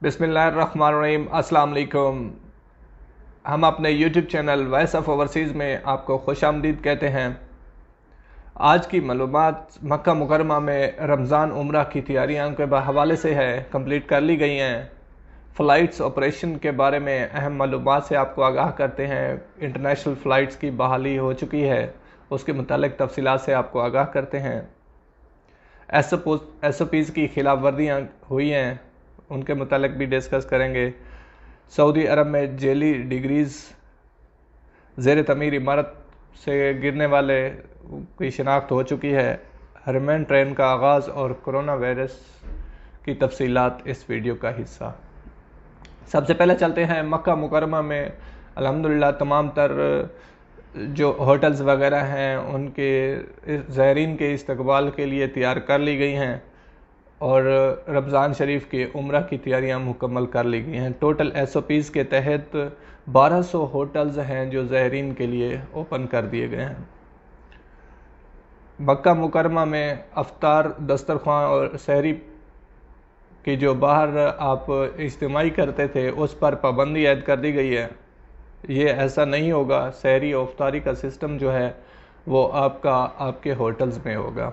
बिस्मिल्लाहिर्रहमानिर्रहीम। अस्सलाम वालेकुम। हम अपने YouTube channel voice of overseas में आपको खुशामदीद कहते हैं। आज की मालूमात मक्का मुकरमा में रमज़ान उम्रा की तैयारियां के हवाले से है, कंप्लीट कर ली गई हैं। फ़्लाइट्स ऑपरेशन के बारे में अहम मालूमात से आपको आगाह करते हैं। इंटरनेशनल फ़्लाइट्स की बहाली हो चुकी है, उसके मुतालिक तफसीलात से आपको आगाह करते हैं। SOPs की खिलाफ वर्दियाँ हुई हैं, उनके मुतालिक भी डिस्कस करेंगे। सऊदी अरब में जेली डिग्रीज़ ज़ेर तमीर इमारत से गिरने वाले की शिनाख्त हो चुकी है। हरमैन ट्रेन का आगाज़ और कोरोना वायरस की तफसीलात इस वीडियो का हिस्सा। सबसे पहले चलते हैं मक्का मुकरमा में। अल्हम्दुलिल्लाह तमाम तर जो होटल्स वगैरह हैं उनके ज़ायरीन के इस्तकबाल के लिए तैयार कर ली गई हैं और रमज़ान शरीफ के उम्रा की तैयारियां मुकम्मल कर ली गई हैं। टोटल SOPs के तहत 1200 होटल्स हैं जो ज़ायरीन के लिए ओपन कर दिए गए हैं। मक्का मुकरमा में अफ्तार, दस्तरख्वां और सहरी की जो बाहर आप इज्तिमाई करते थे उस पर पाबंदी ऐड कर दी गई है। ये ऐसा नहीं होगा। सहरी और अफ्तारी का सिस्टम जो है वो आपके होटल्स में होगा।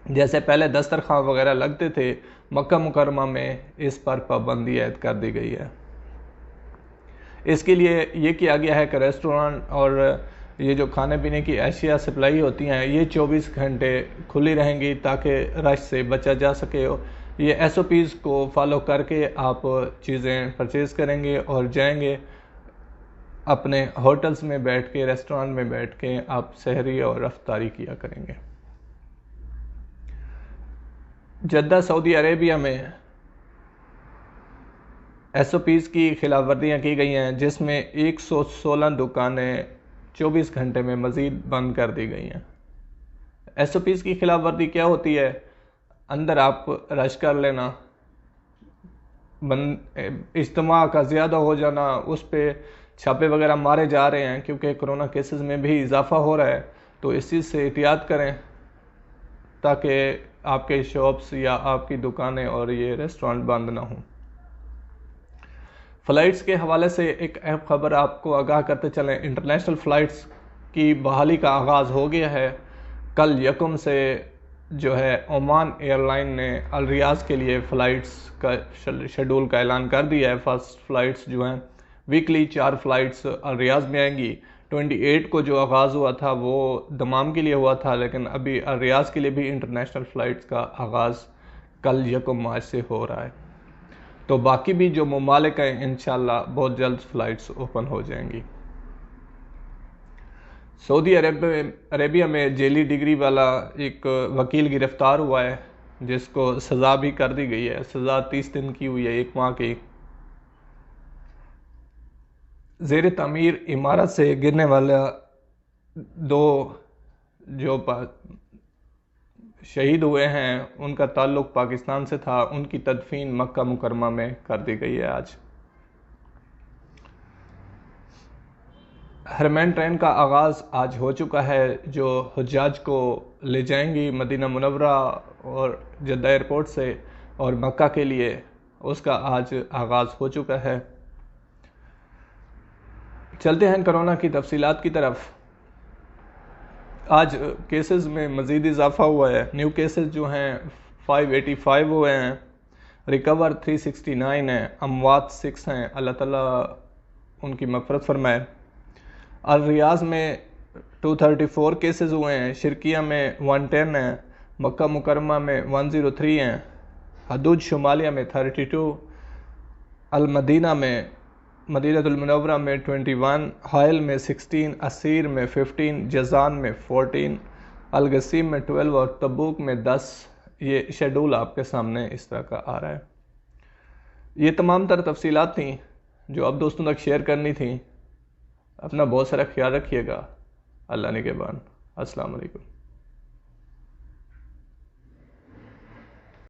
जैसे पहले दस्तरखान वगैरह लगते थे, मक्का मुकरमा में इस पर पाबंदी ऐड कर दी गई है। इसके लिए ये किया गया है कि रेस्टोरेंट और ये जो खाने पीने की अशिया सप्लाई होती हैं ये 24 घंटे खुली रहेंगी ताकि रश से बचा जा सके। ये SOPs को फॉलो करके आप चीज़ें परचेज़ करेंगे और जाएंगे अपने होटल्स में बैठ के, रेस्टोरेंट में बैठ के आप सहरी और अफ्तारी किया करेंगे। जद्दा सऊदी अरेबिया में SOPs की खिलाफ वर्दियाँ की गई हैं, जिसमें 116 दुकानें 24 घंटे में मज़ीद बंद कर दी गई हैं। SOPs की खिलाफ वर्दी क्या होती है? अंदर आप रश कर लेना, इज्तिमा का ज़्यादा हो जाना, उस पर छापे वगैरह मारे जा रहे हैं क्योंकि कोरोना केसेस में भी इजाफ़ा हो रहा है। तो इस चीज़ से एहतियात करें ताकि आपके शॉप्स या आपकी दुकानें और ये रेस्टोरेंट बंद ना हों। फ़्लाइट्स के हवाले से एक अहम खबर आपको आगाह करते चलें। इंटरनेशनल फ़्लाइट्स की बहाली का आगाज़ हो गया है। कल यकम से जो है ओमान एयरलाइन ने अल रियाज के लिए फ़्लाइट्स का शेड्यूल का ऐलान कर दिया है। फर्स्ट फ़्लाइट्स जो हैं वीकली 4 फ़्लाइट्स अल रियाज में आएंगी। 28 को जो आगाज़ हुआ था वो दमाम के लिए हुआ था, लेकिन अभी अल रियाज के लिए भी इंटरनेशनल फ़्लाइट्स का आगाज़ कल यकम मार्च से हो रहा है। तो बाकी भी जो ममालिक हैं इंशाल्लाह बहुत जल्द फ़्लाइट्स ओपन हो जाएंगी। सऊदी अरेबिया में जेली डिग्री वाला एक वकील गिरफ्तार हुआ है, जिसको सज़ा भी कर दी गई है। सज़ा 30 दिन की हुई है, 1 माह की। ज़ेर तमीर इमारत से गिरने वाला 2 जो शहीद हुए हैं उनका ताल्लुक़ पाकिस्तान से था। उनकी तदफीन मक्का मुकरमा में कर दी गई है। आज हरमैन ट्रेन का आगाज़ आज हो चुका है, जो हुज्जाज को ले जाएंगी मदीना मुनव्वरा और जद्दा एयरपोर्ट से और मक्का के लिए, उसका आज आगाज़ हो चुका है। चलते हैं कोरोना की तफसीलात की तरफ। आज केसेस में मज़ीद इजाफ़ा हुआ है। न्यू केसेस जो हैं 585 हुए हैं, रिकवर 369 हैं, अमवात 6 हैं। अल्लाह ताला उनकी मग़फ़िरत फरमाए। अल रियाज में 234 केसेस हुए हैं, शिरकिया में 110 हैं, मक्का मुकरमा में 103 हैं, हदूद शुमालिया में 32, अल मदीना में मदीनतुल मुनव्वरा में 21, हायल में 16, असीर में 15, जज़ान में 14, अलगसीम में 12 और तबूक में 10। ये शेड्यूल आपके सामने इस तरह का आ रहा है। ये तमाम तर तफसीलात थी जो अब दोस्तों तक शेयर करनी थी। अपना बहुत सारा ख्याल रखिएगा। अल्लाह निगहबान। अस्सलाम वालेकुम।